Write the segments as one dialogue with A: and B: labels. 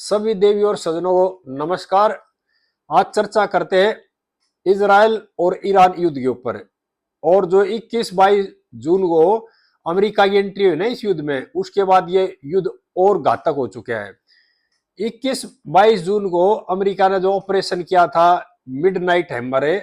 A: सभी देवी और सज्जनों को नमस्कार। आज चर्चा करते हैं इजराइल और ईरान युद्ध के ऊपर। और जो 21-22 जून को अमेरिका की एंट्री हुई ना इस युद्ध में, उसके बाद ये युद्ध और घातक हो चुका है। 21-22 जून को अमेरिका ने जो ऑपरेशन किया था मिडनाइट हैमर है,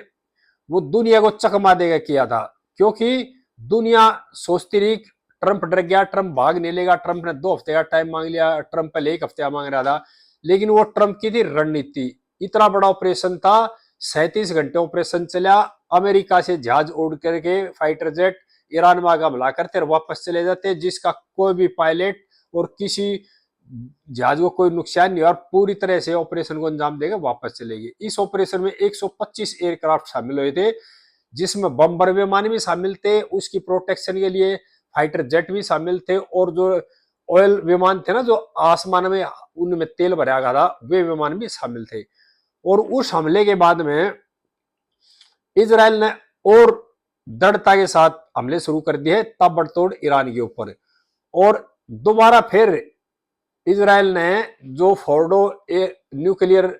A: वो दुनिया को चकमा देगा किया था। क्योंकि दुनिया सोचती रही ट्रंप डर गया, ट्रंप भाग नहीं लेगा, ट्रंप ने 2 हफ्ते का टाइम मांग लिया, ट्रंप पहले 1 हफ्ते मांग रहा था। लेकिन वो ट्रंप की थी रणनीति। इतना बड़ा ऑपरेशन था, 37 घंटे ऑपरेशन चला। अमेरिका से जहाज उड़ करके फाइटर जेट ईरान में आगे हमला करते और वापस चले जाते, जिसका कोई भी पायलट और किसी जहाज को कोई नुकसान नहीं, और पूरी तरह से ऑपरेशन को अंजाम देगा, वापस चलेगी। इस ऑपरेशन में 125 एयरक्राफ्ट शामिल हुए थे, जिसमें बम्बर विमान भी शामिल थे, उसकी प्रोटेक्शन के लिए फाइटर जेट भी शामिल थे, और जो ऑयल विमान थे ना, जो आसमान में उनमें तेल भरा गया था, वे विमान भी शामिल थे। और उस हमले के बाद में इजराइल ने और दृढ़ता के साथ हमले शुरू कर दिए ताबड़तोड़ ईरान के ऊपर। और दोबारा फिर इजराइल ने जो फोर्डो न्यूक्लियर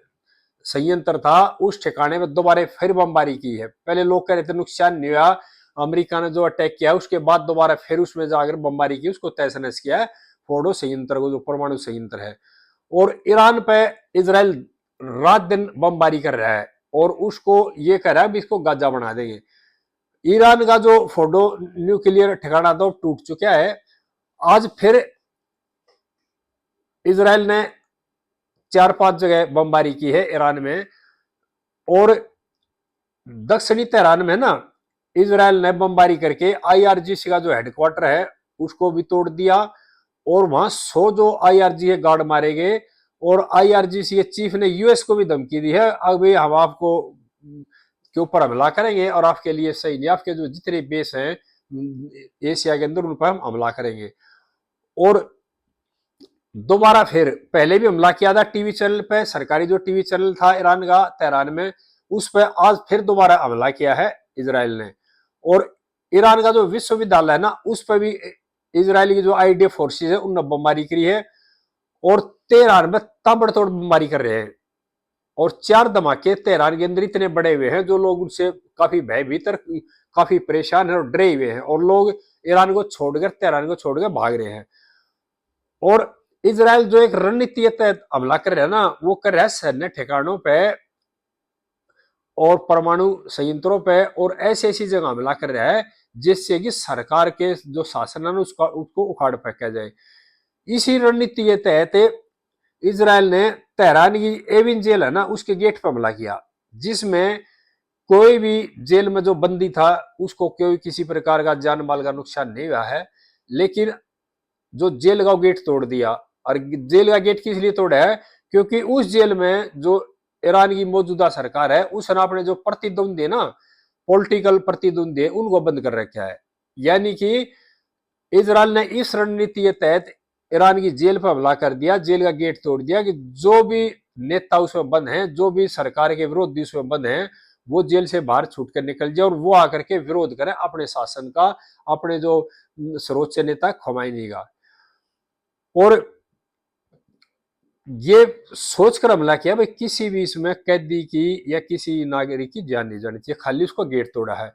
A: संयंत्र था, उस ठिकाने में दोबारा फिर बमबारी की है। पहले लोग कह रहे थे नुकसान नहीं हुआ, अमेरिका ने जो अटैक किया, उसके बाद दोबारा फिर उसमें जाकर बमबारी की, उसको तहस नहस किया है फोर्डो संयंत्र को, जो परमाणु संयंत्र है। और ईरान पे इजराइल रात दिन बमबारी कर रहा है, और उसको ये कह रहा है इसको गाजा बना देंगे। ईरान का जो फोर्डो न्यूक्लियर ठिकाना था, टूट चुका है। आज फिर इजराइल ने 4-5 जगह बमबारी की है ईरान में। और दक्षिणी तेहरान में ना इजराइल ने बमबारी करके आईआरजीसी का जो हेडक्वार्टर है उसको भी तोड़ दिया, और वहां 100 जो आईआरजी है गार्ड मारे गए। और आईआरजीसी के चीफ ने यूएस को भी धमकी दी है, अब हम आपको के ऊपर हमला करेंगे और आपके लिए सही नहीं, आपके जो जितने बेस हैं एशिया के अंदर उन पर हम हमला करेंगे। और दोबारा फिर पहले भी हमला किया था टीवी चैनल पे, सरकारी जो टीवी चैनल था ईरान का तेहरान में, उस पर आज फिर दोबारा हमला किया है इजराइल ने। और ईरान का जो विश्वविद्यालय है ना, उस पर भी इजराइल की जो आईडीएफ फोर्सेज है उनने बमबारी करी है, और तेहरान में ताबड़तोड़ बमबारी कर रहे हैं। और 4 धमाके तेहरान के अंदर इतने बड़े हुए हैं, जो लोग उनसे काफी भयभीत और काफी परेशान है और डरे हुए हैं, और लोग ईरान को छोड़कर तेहरान को छोड़कर भाग रहे हैं। और इजराइल जो एक रणनीति के तहत हमला कर रहा है ना, वो कर रहा है सैन्य ठिकानों पे और परमाणु संयंत्रों पे, और ऐसी ऐसी जगह हमला कर रहा है जिससे कि सरकार के जो शासन है उसको उखाड़ फेंका जाए। इसी रणनीति के तहत इजराइल ने तेहरान की एविन जेल है ना, उसके गेट पर हमला किया, जिसमें कोई भी जेल में जो बंदी था उसको कोई किसी प्रकार का जान माल का नुकसान नहीं हुआ है। लेकिन जो जेल का गेट तोड़ दिया, और जेल का गेट किस लिए तोड़ा है, क्योंकि उस जेल में जो ईरान की मौजूदा सरकार है, उसने अपने जो प्रतिद्वंदी है ना, पॉलिटिकल प्रतिद्वंदी है, उनको बंद कर रखा है। यानी कि इजराइल ने इस रणनीति के तहत ईरान की जेल पर हमला कर दिया, जेल का गेट तोड़ दिया, कि जो भी नेता उसमें बंद हैं, जो भी सरकार के विरोधी उसमें बंद हैं, वो जेल से बाहर छूट कर निकल जाए, और वो आकर के विरोध करें अपने शासन का, अपने जो सर्वोच्च नेता खोमेनी का। और ये सोचकर हमला किया भाई किसी भी इसमें कैदी की या किसी नागरिक की जान नहीं जानी चाहिए, खाली उसको गेट तोड़ा है।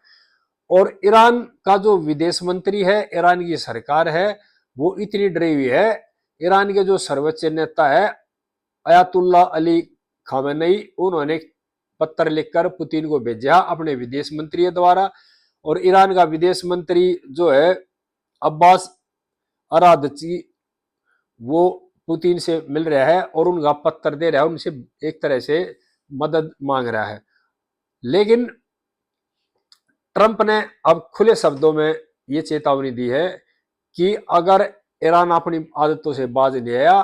A: और ईरान का जो विदेश मंत्री है, ईरान की सरकार है, वो इतनी डरी हुई है। ईरान के जो सर्वोच्च नेता है अयातुल्ला अली खामेनेई, उन्होंने पत्र लिखकर पुतिन को भेजा अपने विदेश मंत्री द्वारा। और ईरान का विदेश मंत्री जो है अब्बास अरागची, वो पुतिन से मिल रहा है और उनका पत्र दे रहा है, उनसे एक तरह से मदद मांग रहा है। लेकिन ट्रंप ने अब खुले शब्दों में ये चेतावनी दी है कि अगर ईरान अपनी आदतों से बाज नहीं आया,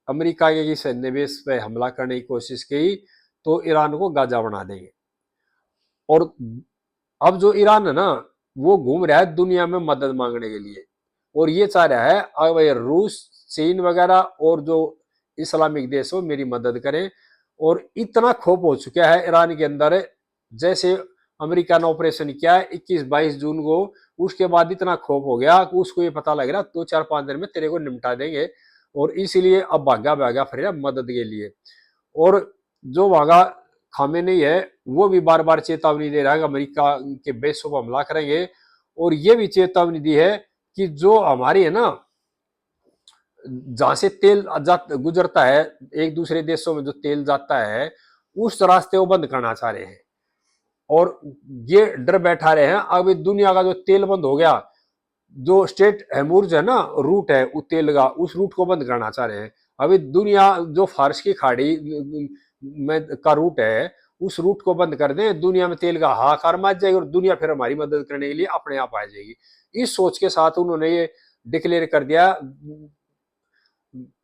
A: अमेरिका के किसी निवेश पे हमला करने की कोशिश की, तो ईरान को गाजा बना देंगे। और अब जो ईरान है ना, वो घूम रहा है दुनिया में मदद मांगने के लिए, और ये चाह रहा है अब रूस, चीन वगैरह और जो इस्लामिक देश हो मेरी मदद करें। और इतना खौफ हो चुका है ईरान के अंदर, जैसे अमेरिका ने ऑपरेशन किया है 21-22 जून को, उसके बाद इतना खौफ हो गया कि उसको ये पता लग रहा 2-4-5 दिन में तेरे को निपटा देंगे। और इसीलिए अब भागा भागा फिर मदद के लिए। और जो वहां खामेनी है वो भी बार बार चेतावनी दे रहा है कि अमेरिका के बेसों पर हमला करेंगे। और ये भी चेतावनी दी है कि जो हमारी है ना, जहां से तेल गुजरता है, एक दूसरे देशों में जो तेल जाता है उस रास्ते को बंद करना चाह रहे हैं। और ये डर बैठा रहे हैं अब दुनिया का जो तेल बंद हो गया, जो स्टेट हैमूर्ज है ना, रूट है उस तेल का, उस रूट को बंद करना चाह रहे हैं। अभी दुनिया जो फारस की खाड़ी में का रूट है उस रूट को बंद कर दें, दुनिया में तेल का हाहाकार मच जाएगी और दुनिया फिर हमारी मदद करने के लिए अपने आप आ जाएगी। इस सोच के साथ उन्होंने ये डिक्लेयर कर दिया,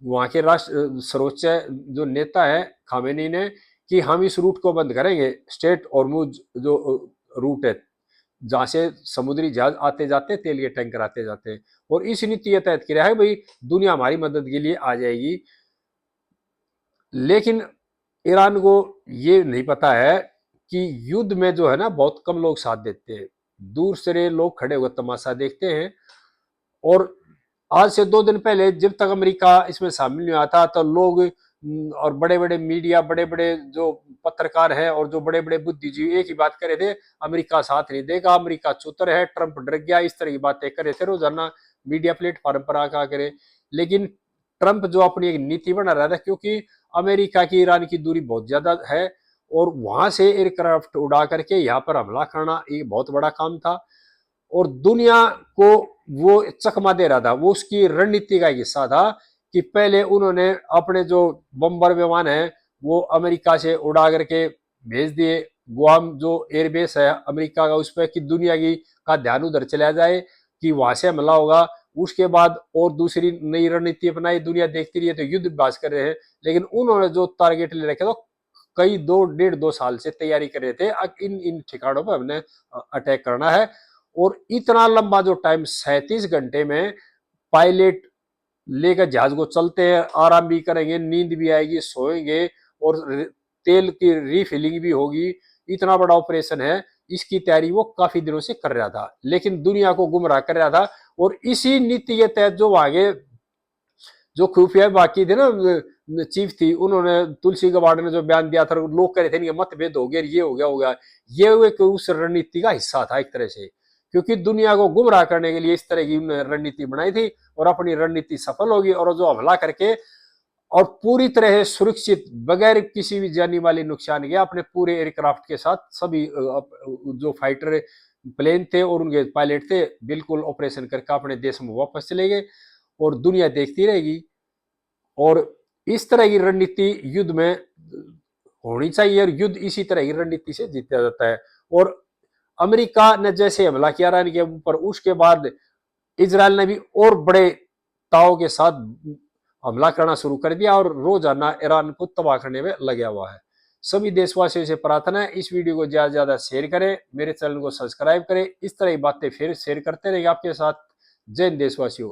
A: वहां के राष्ट्र सर्वोच्च जो नेता है खामेनी ने, कि हम इस रूट को बंद करेंगे, स्टेट हॉर्मुज जो रूट है जहां से समुद्री जहाज आते जाते, तेल के टैंकर आते जाते हैं। और इस नीति के तहत किया है भाई दुनिया हमारी मदद के लिए आ जाएगी। लेकिन ईरान को ये नहीं पता है कि युद्ध में जो है ना बहुत कम लोग साथ देते हैं, दूर से लोग खड़े हुए तमाशा देखते हैं। और आज से 2 दिन पहले जब तक अमेरिका इसमें शामिल नहीं हुआ था तो लोग और बड़े बड़े मीडिया, बड़े बड़े जो पत्रकार हैं और जो बड़े बड़े बुद्धिजीवी एक ही बात कर रहे थे, अमेरिका साथ नहीं देगा, अमेरिका चुतर है, ट्रंप डर गया, इस तरह की बातें कर रहे थे रोजाना मीडिया प्लेटफॉर्म पर आकर करे। लेकिन ट्रंप जो अपनी एक नीति बना रहा था, क्योंकि अमेरिका की ईरान की दूरी बहुत ज्यादा है और वहां से एयरक्राफ्ट उड़ा करके यहाँ पर हमला करना एक बहुत बड़ा काम था और दुनिया को वो चकमा दे रहा था, वो उसकी रणनीति का एक हिस्सा था कि पहले उन्होंने अपने जो बम्बर विमान है वो अमेरिका से उड़ा करके भेज दिए, गुआम जो एयरबेस है अमेरिका का उस पर, कि दुनिया की का ध्यान उधर चला जाए कि वहां से हमला होगा। उसके बाद और दूसरी नई रणनीति अपनाई, दुनिया देखती रही है तो युद्ध अभ्यास कर रहे हैं। लेकिन उन्होंने जो टारगेट ले रखे तो कई 2 डेढ़ 2 साल से तैयारी कर रहे थे, इन इन ठिकानों पर हमने अटैक करना है। और इतना लंबा जो टाइम 37 घंटे में पायलट लेकर जहाज को चलते हैं, आराम भी करेंगे, नींद भी आएगी, सोएंगे और तेल की रिफिलिंग भी होगी, इतना बड़ा ऑपरेशन है, इसकी तैयारी वो काफी दिनों से कर रहा था लेकिन दुनिया को गुमराह कर रहा था। और इसी नीति के तहत जो आगे जो खुफिया बाकी थे ना चीफ थी, उन्होंने तुलसी गबार्ड ने जो बयान दिया था, लोग कह रहे थे मतभेद हो गया, ये हो गया होगा, ये एक उस रणनीति का हिस्सा था एक तरह से, क्योंकि दुनिया को गुमराह करने के लिए इस तरह की रणनीति बनाई थी और अपनी रणनीति सफल होगी। और जो हमला करके और पूरी तरह सुरक्षित बगैर किसी भी जानी वाली नुकसान के अपने पूरे एयरक्राफ्ट के साथ सभी जो फाइटर प्लेन थे और उनके पायलट थे बिल्कुल ऑपरेशन करके अपने देश में वापस चले गए और दुनिया देखती रहेगी। और इस तरह की रणनीति युद्ध में होनी चाहिए और युद्ध इसी तरह की रणनीति से जीता जाता है। और अमेरिका ने जैसे हमला किया ईरान के ऊपर, उसके बाद इजराइल ने भी और बड़े ताव के साथ हमला करना शुरू कर दिया और रोजाना ईरान को तबाह करने में लगा हुआ है। सभी देशवासियों से प्रार्थना है इस वीडियो को ज्यादा से ज्यादा शेयर करें, मेरे चैनल को सब्सक्राइब करें, इस तरह की बातें फिर शेयर करते रहेंगे आपके साथ। जय हिंद देशवासियों।